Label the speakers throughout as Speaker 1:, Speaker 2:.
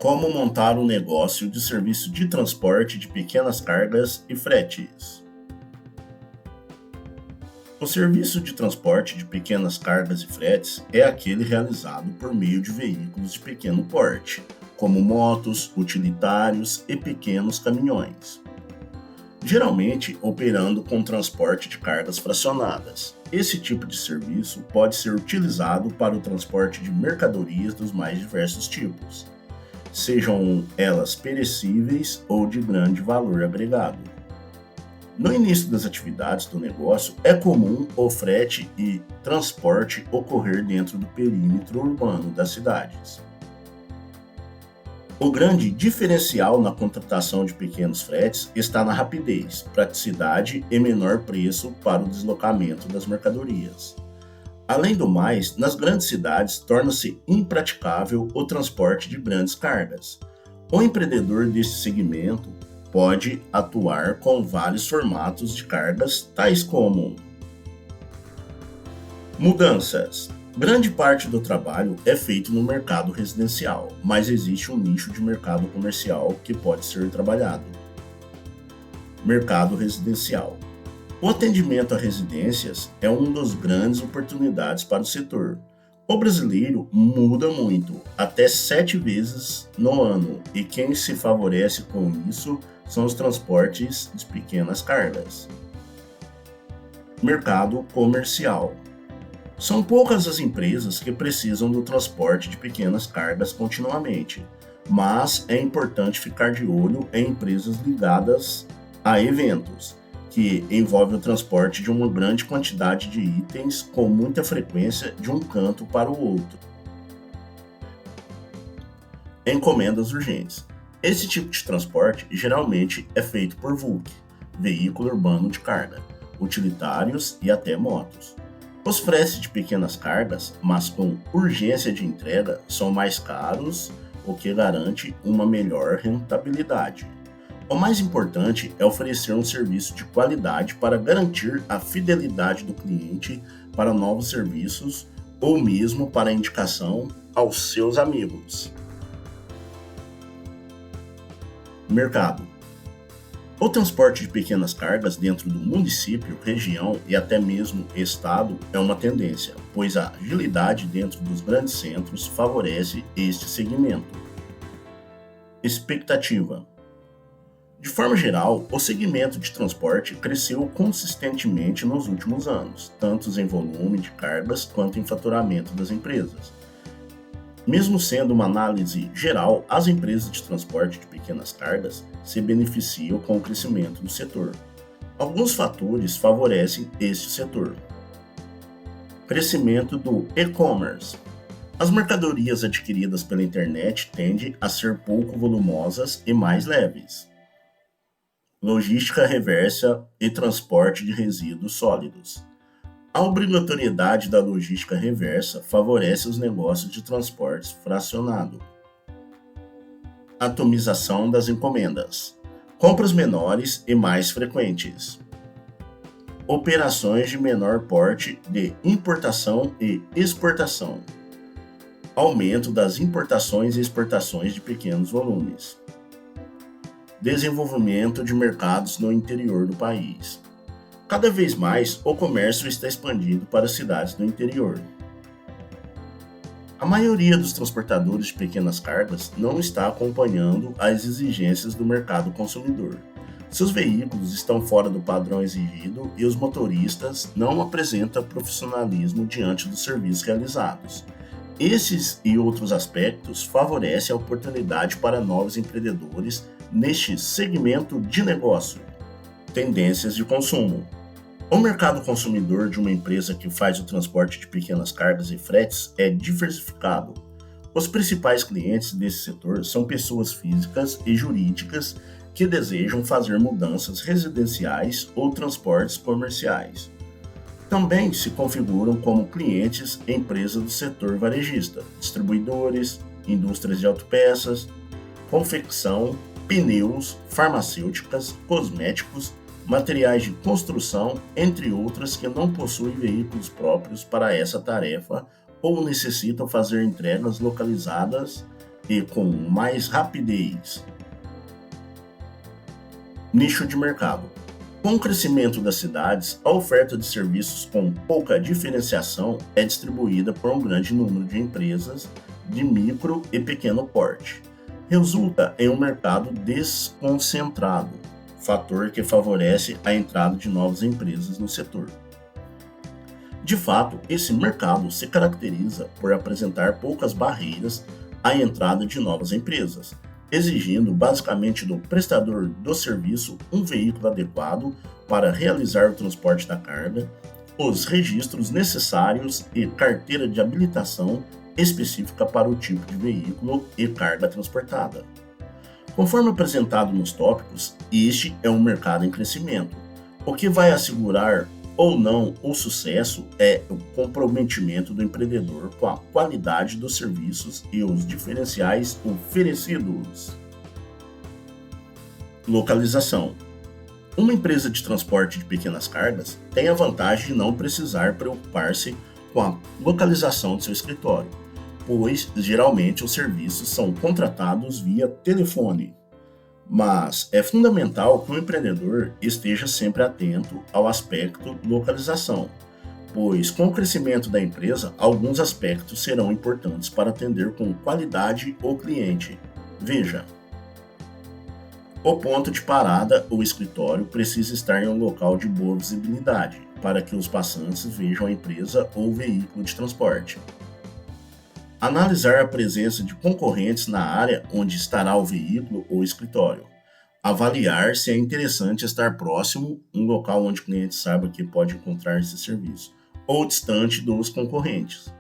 Speaker 1: Como montar um negócio de serviço de transporte de pequenas cargas e fretes. O serviço de transporte de pequenas cargas e fretes é aquele realizado por meio de veículos de pequeno porte, como motos, utilitários e pequenos caminhões, geralmente operando com transporte de cargas fracionadas. Esse tipo de serviço pode ser utilizado para o transporte de mercadorias dos mais diversos tipos, sejam elas perecíveis ou de grande valor agregado. No início das atividades do negócio, é comum o frete e transporte ocorrer dentro do perímetro urbano das cidades. O grande diferencial na contratação de pequenos fretes está na rapidez, praticidade e menor preço para o deslocamento das mercadorias. Além do mais, nas grandes cidades torna-se impraticável o transporte de grandes cargas. O empreendedor deste segmento pode atuar com vários formatos de cargas, tais como mudanças. Grande parte do trabalho é feito no mercado residencial, mas existe um nicho de mercado comercial que pode ser trabalhado. Mercado residencial. O atendimento a residências é uma das grandes oportunidades para o setor. O brasileiro muda muito, até 7 vezes no ano, e quem se favorece com isso são os transportes de pequenas cargas. Mercado comercial. São poucas as empresas que precisam do transporte de pequenas cargas continuamente, mas é importante ficar de olho em empresas ligadas a eventos, que envolvem o transporte de uma grande quantidade de itens com muita frequência de um canto para o outro. Encomendas urgentes. Esse tipo de transporte geralmente é feito por VUC, veículo urbano de carga, utilitários e até motos. Os fretes de pequenas cargas, mas com urgência de entrega, são mais caros, o que garante uma melhor rentabilidade. O mais importante é oferecer um serviço de qualidade para garantir a fidelidade do cliente para novos serviços ou mesmo para indicação aos seus amigos. Mercado. O transporte de pequenas cargas dentro do município, região e até mesmo estado é uma tendência, pois a agilidade dentro dos grandes centros favorece este segmento. Expectativa. De forma geral, o segmento de transporte cresceu consistentemente nos últimos anos, tanto em volume de cargas quanto em faturamento das empresas. Mesmo sendo uma análise geral, as empresas de transporte de pequenas cargas se beneficiam com o crescimento do setor. Alguns fatores favorecem este setor. Crescimento do e-commerce. As mercadorias adquiridas pela internet tendem a ser pouco volumosas e mais leves. Logística reversa e transporte de resíduos sólidos. A obrigatoriedade da logística reversa favorece os negócios de transportes fracionado. Atomização das encomendas. Compras menores e mais frequentes. Operações de menor porte de importação e exportação. Aumento das importações e exportações de pequenos volumes. Desenvolvimento de mercados no interior do país. Cada vez mais, o comércio está expandindo para as cidades do interior. A maioria dos transportadores de pequenas cargas não está acompanhando as exigências do mercado consumidor. Seus veículos estão fora do padrão exigido e os motoristas não apresentam profissionalismo diante dos serviços realizados. Esses e outros aspectos favorecem a oportunidade para novos empreendedores neste segmento de negócio. Tendências de consumo. O mercado consumidor de uma empresa que faz o transporte de pequenas cargas e fretes é diversificado. Os principais clientes desse setor são pessoas físicas e jurídicas que desejam fazer mudanças residenciais ou transportes comerciais. Também se configuram como clientes empresas do setor varejista, distribuidores, indústrias de autopeças, confecção, pneus, farmacêuticas, cosméticos, materiais de construção, entre outras que não possuem veículos próprios para essa tarefa ou necessitam fazer entregas localizadas e com mais rapidez. Nicho de mercado. Com o crescimento das cidades, a oferta de serviços com pouca diferenciação é distribuída por um grande número de empresas de micro e pequeno porte. Resulta em um mercado desconcentrado, fator que favorece a entrada de novas empresas no setor. De fato, esse mercado se caracteriza por apresentar poucas barreiras à entrada de novas empresas, exigindo basicamente do prestador do serviço um veículo adequado para realizar o transporte da carga, os registros necessários e carteira de habilitação específica para o tipo de veículo e carga transportada. Conforme apresentado nos tópicos, este é um mercado em crescimento. O que vai assegurar ou não o sucesso é o comprometimento do empreendedor com a qualidade dos serviços e os diferenciais oferecidos. Localização. Uma empresa de transporte de pequenas cargas tem a vantagem de não precisar preocupar-se com a localização de seu escritório, pois geralmente os serviços são contratados via telefone. Mas é fundamental que o empreendedor esteja sempre atento ao aspecto localização, pois com o crescimento da empresa, alguns aspectos serão importantes para atender com qualidade o cliente. Veja, o ponto de parada ou escritório precisa estar em um local de boa visibilidade, para que os passantes vejam a empresa ou veículo de transporte. Analisar a presença de concorrentes na área onde estará o veículo ou escritório. Avaliar se é interessante estar próximo, um local onde o cliente saiba que pode encontrar esse serviço, ou distante dos concorrentes.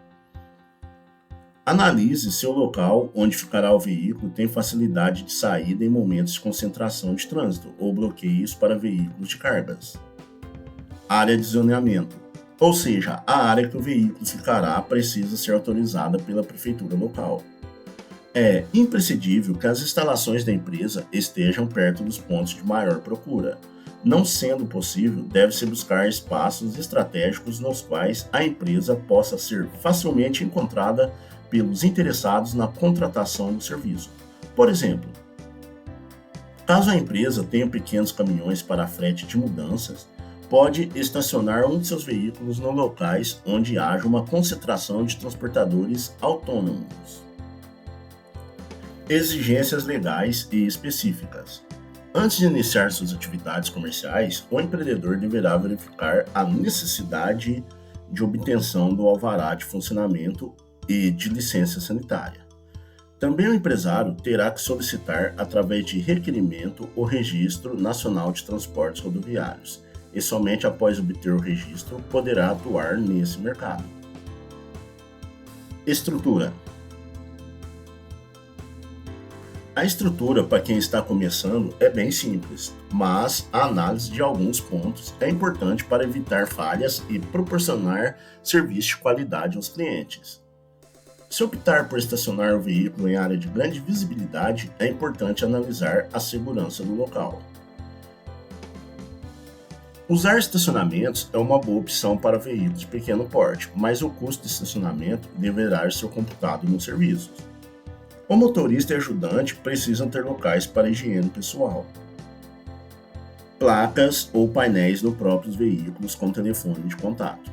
Speaker 1: Analise se o local onde ficará o veículo tem facilidade de saída em momentos de concentração de trânsito ou bloqueios para veículos de cargas. Área de zoneamento. Ou seja, a área que o veículo ficará precisa ser autorizada pela prefeitura local. É imprescindível que as instalações da empresa estejam perto dos pontos de maior procura. Não sendo possível, deve-se buscar espaços estratégicos nos quais a empresa possa ser facilmente encontrada pelos interessados na contratação do serviço. Por exemplo, caso a empresa tenha pequenos caminhões para frete de mudanças, pode estacionar um de seus veículos nos locais onde haja uma concentração de transportadores autônomos. Exigências legais e específicas. Antes de iniciar suas atividades comerciais, o empreendedor deverá verificar a necessidade de obtenção do alvará de funcionamento e de licença sanitária. Também o empresário terá que solicitar, através de requerimento, o Registro Nacional de Transportes Rodoviários, e somente após obter o registro poderá atuar nesse mercado. Estrutura. A estrutura para quem está começando é bem simples, mas a análise de alguns pontos é importante para evitar falhas e proporcionar serviço de qualidade aos clientes. Se optar por estacionar o veículo em área de grande visibilidade, é importante analisar a segurança do local. Usar estacionamentos é uma boa opção para veículos de pequeno porte, mas o custo de estacionamento deverá ser computado nos serviços. O motorista e ajudante precisam ter locais para higiene pessoal. Placas ou painéis nos próprios veículos com telefone de contato.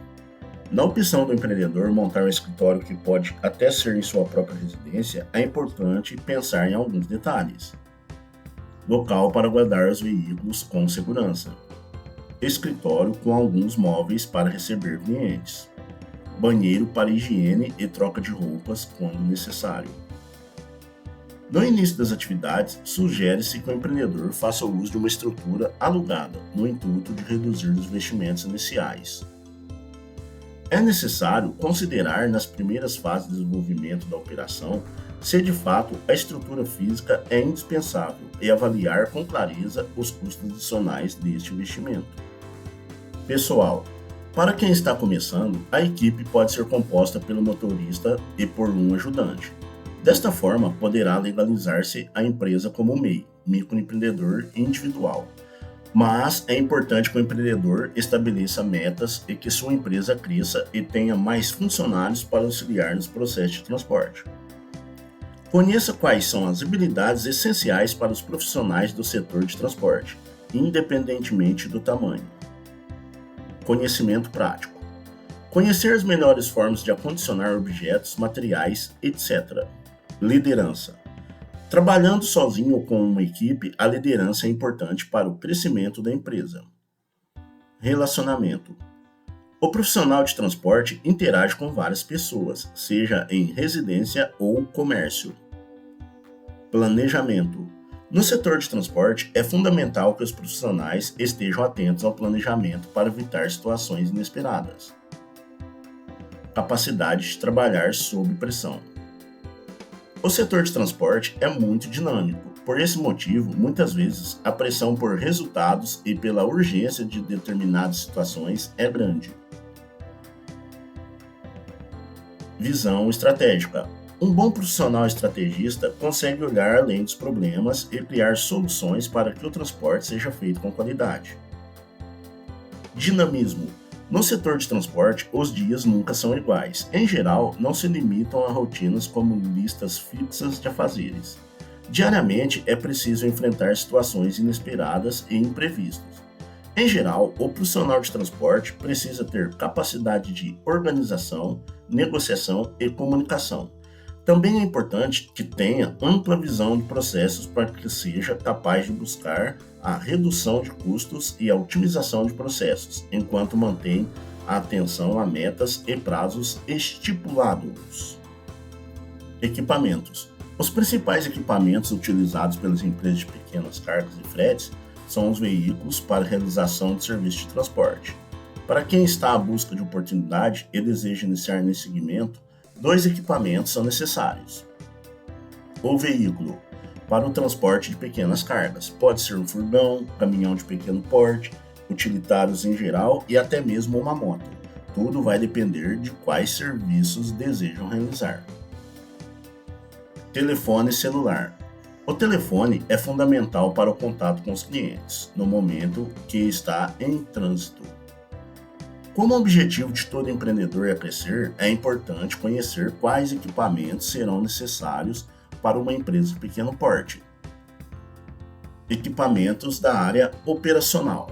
Speaker 1: Na opção do empreendedor montar um escritório que pode até ser em sua própria residência, é importante pensar em alguns detalhes. Local para guardar os veículos com segurança. Escritório com alguns móveis para receber clientes. Banheiro para higiene e troca de roupas quando necessário. No início das atividades, sugere-se que o empreendedor faça uso de uma estrutura alugada, no intuito de reduzir os investimentos iniciais. É necessário considerar nas primeiras fases de desenvolvimento da operação se de fato a estrutura física é indispensável e avaliar com clareza os custos adicionais deste investimento. Pessoal. Para quem está começando, a equipe pode ser composta pelo motorista e por um ajudante. Desta forma, poderá legalizar-se a empresa como MEI, microempreendedor individual. Mas é importante que o empreendedor estabeleça metas e que sua empresa cresça e tenha mais funcionários para auxiliar nos processos de transporte. Conheça quais são as habilidades essenciais para os profissionais do setor de transporte, independentemente do tamanho. Conhecimento prático. Conhecer as melhores formas de acondicionar objetos, materiais, etc. Liderança. Trabalhando sozinho ou com uma equipe, a liderança é importante para o crescimento da empresa. Relacionamento. O profissional de transporte interage com várias pessoas, seja em residência ou comércio. Planejamento. No setor de transporte, é fundamental que os profissionais estejam atentos ao planejamento para evitar situações inesperadas. Capacidade de trabalhar sob pressão. O setor de transporte é muito dinâmico. Por esse motivo, muitas vezes, a pressão por resultados e pela urgência de determinadas situações é grande. Visão estratégica. Um bom profissional estrategista consegue olhar além dos problemas e criar soluções para que o transporte seja feito com qualidade. Dinamismo. No setor de transporte, os dias nunca são iguais. Em geral, não se limitam a rotinas como listas fixas de afazeres. Diariamente, é preciso enfrentar situações inesperadas e imprevistas. Em geral, o profissional de transporte precisa ter capacidade de organização, negociação e comunicação. Também é importante que tenha ampla visão de processos para que seja capaz de buscar a redução de custos e a otimização de processos, enquanto mantém a atenção a metas e prazos estipulados. Equipamentos. Os principais equipamentos utilizados pelas empresas de pequenas cargas e fretes são os veículos para realização de serviço de transporte. Para quem está à busca de oportunidade e deseja iniciar nesse segmento, 2 equipamentos são necessários. O veículo para o transporte de pequenas cargas pode ser um furgão, caminhão de pequeno porte, utilitários em geral e até mesmo uma moto. Tudo vai depender de quais serviços desejam realizar. Telefone celular. O telefone é fundamental para o contato com os clientes no momento que está em trânsito. Como o objetivo de todo empreendedor é crescer, é importante conhecer quais equipamentos serão necessários para uma empresa de pequeno porte. Equipamentos da área operacional.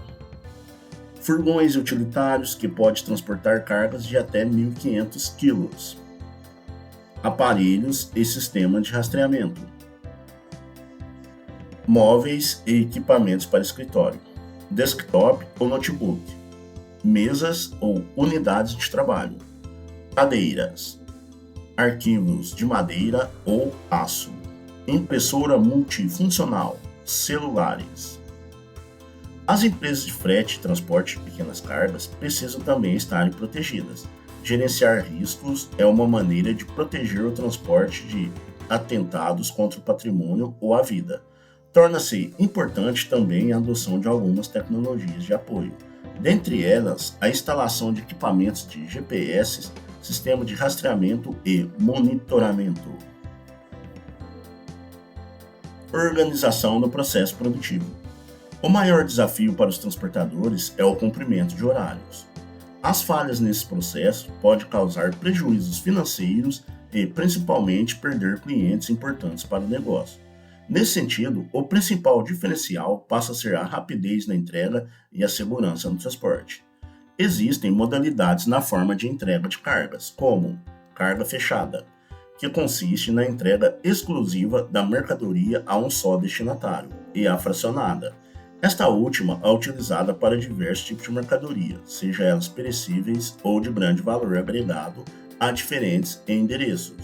Speaker 1: Furgões utilitários que podem transportar cargas de até 1.500 kg. Aparelhos e sistema de rastreamento. Móveis e equipamentos para escritório. Desktop ou notebook. Mesas ou unidades de trabalho, cadeiras, arquivos de madeira ou aço, impressora multifuncional, celulares. As empresas de frete e transporte de pequenas cargas precisam também estarem protegidas. Gerenciar riscos é uma maneira de proteger o transporte de atentados contra o patrimônio ou a vida. Torna-se importante também a adoção de algumas tecnologias de apoio. Dentre elas, a instalação de equipamentos de GPS, sistema de rastreamento e monitoramento. Organização do processo produtivo. O maior desafio para os transportadores é o cumprimento de horários. As falhas nesse processo podem causar prejuízos financeiros e, principalmente, perder clientes importantes para o negócio. Nesse sentido, o principal diferencial passa a ser a rapidez na entrega e a segurança no transporte. Existem modalidades na forma de entrega de cargas, como carga fechada, que consiste na entrega exclusiva da mercadoria a um só destinatário, e a fracionada. Esta última é utilizada para diversos tipos de mercadoria, seja elas perecíveis ou de grande valor agregado a diferentes endereços.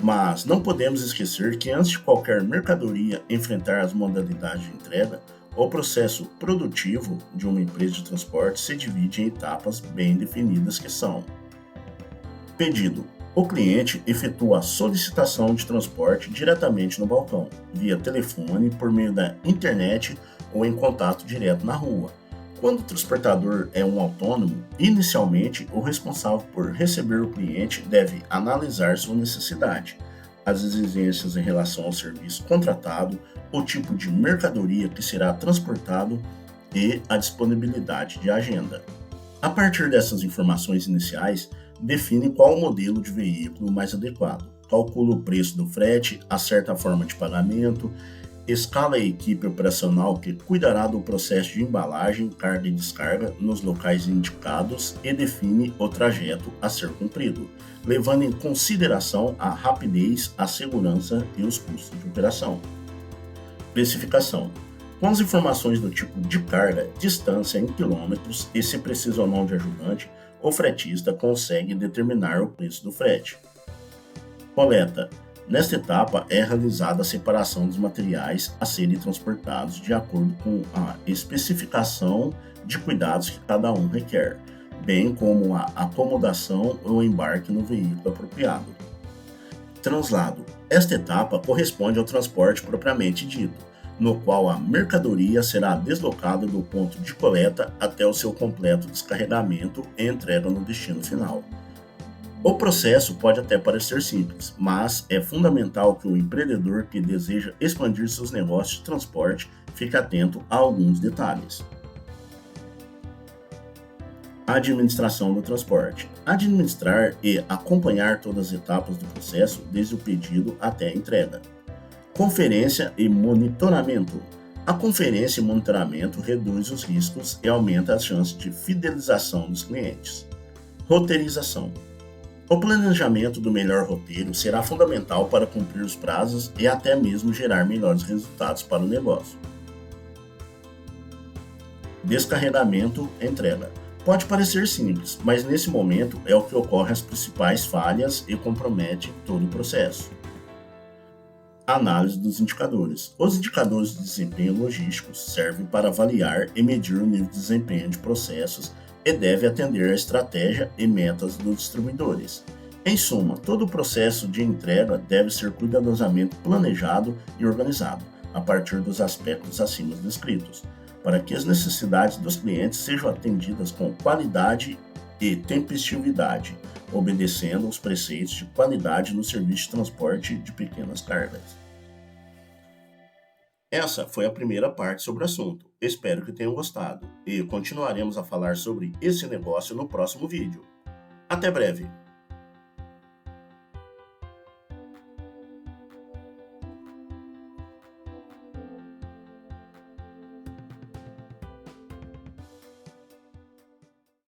Speaker 1: Mas não podemos esquecer que antes de qualquer mercadoria enfrentar as modalidades de entrega, o processo produtivo de uma empresa de transporte se divide em etapas bem definidas que são: pedido. O cliente efetua a solicitação de transporte diretamente no balcão, via telefone, por meio da internet ou em contato direto na rua. Quando o transportador é um autônomo, inicialmente o responsável por receber o cliente deve analisar sua necessidade, as exigências em relação ao serviço contratado, o tipo de mercadoria que será transportado e a disponibilidade de agenda. A partir dessas informações iniciais, define qual o modelo de veículo mais adequado. calcula o preço do frete, acerta a forma de pagamento, escala a equipe operacional que cuidará do processo de embalagem, carga e descarga nos locais indicados e define o trajeto a ser cumprido, levando em consideração a rapidez, a segurança e os custos de operação. Precificação. Com as informações do tipo de carga, distância em quilômetros e se precisa ou não de ajudante, o fretista consegue determinar o preço do frete. Coleta. Nesta etapa é realizada a separação dos materiais a serem transportados de acordo com a especificação de cuidados que cada um requer, bem como a acomodação ou embarque no veículo apropriado. Translado. Esta etapa corresponde ao transporte propriamente dito, no qual a mercadoria será deslocada do ponto de coleta até o seu completo descarregamento e entrega no destino final. O processo pode até parecer simples, mas é fundamental que o empreendedor que deseja expandir seus negócios de transporte fique atento a alguns detalhes. Administração do transporte. Administrar e acompanhar todas as etapas do processo, desde o pedido até a entrega. Conferência e monitoramento. A conferência e monitoramento reduz os riscos e aumenta as chances de fidelização dos clientes. Roteirização. O planejamento do melhor roteiro será fundamental para cumprir os prazos e até mesmo gerar melhores resultados para o negócio. Descarregamento e entrega. Pode parecer simples, mas nesse momento é o que ocorre as principais falhas e compromete todo o processo. Análise dos indicadores. Os indicadores de desempenho logístico servem para avaliar e medir o nível de desempenho de processos e deve atender à estratégia e metas dos distribuidores. Em suma, todo o processo de entrega deve ser cuidadosamente planejado e organizado, a partir dos aspectos acima descritos, para que as necessidades dos clientes sejam atendidas com qualidade e tempestividade, obedecendo aos preceitos de qualidade no serviço de transporte de pequenas cargas. Essa foi a primeira parte sobre o assunto. Espero que tenham gostado e continuaremos a falar sobre esse negócio no próximo vídeo. Até breve!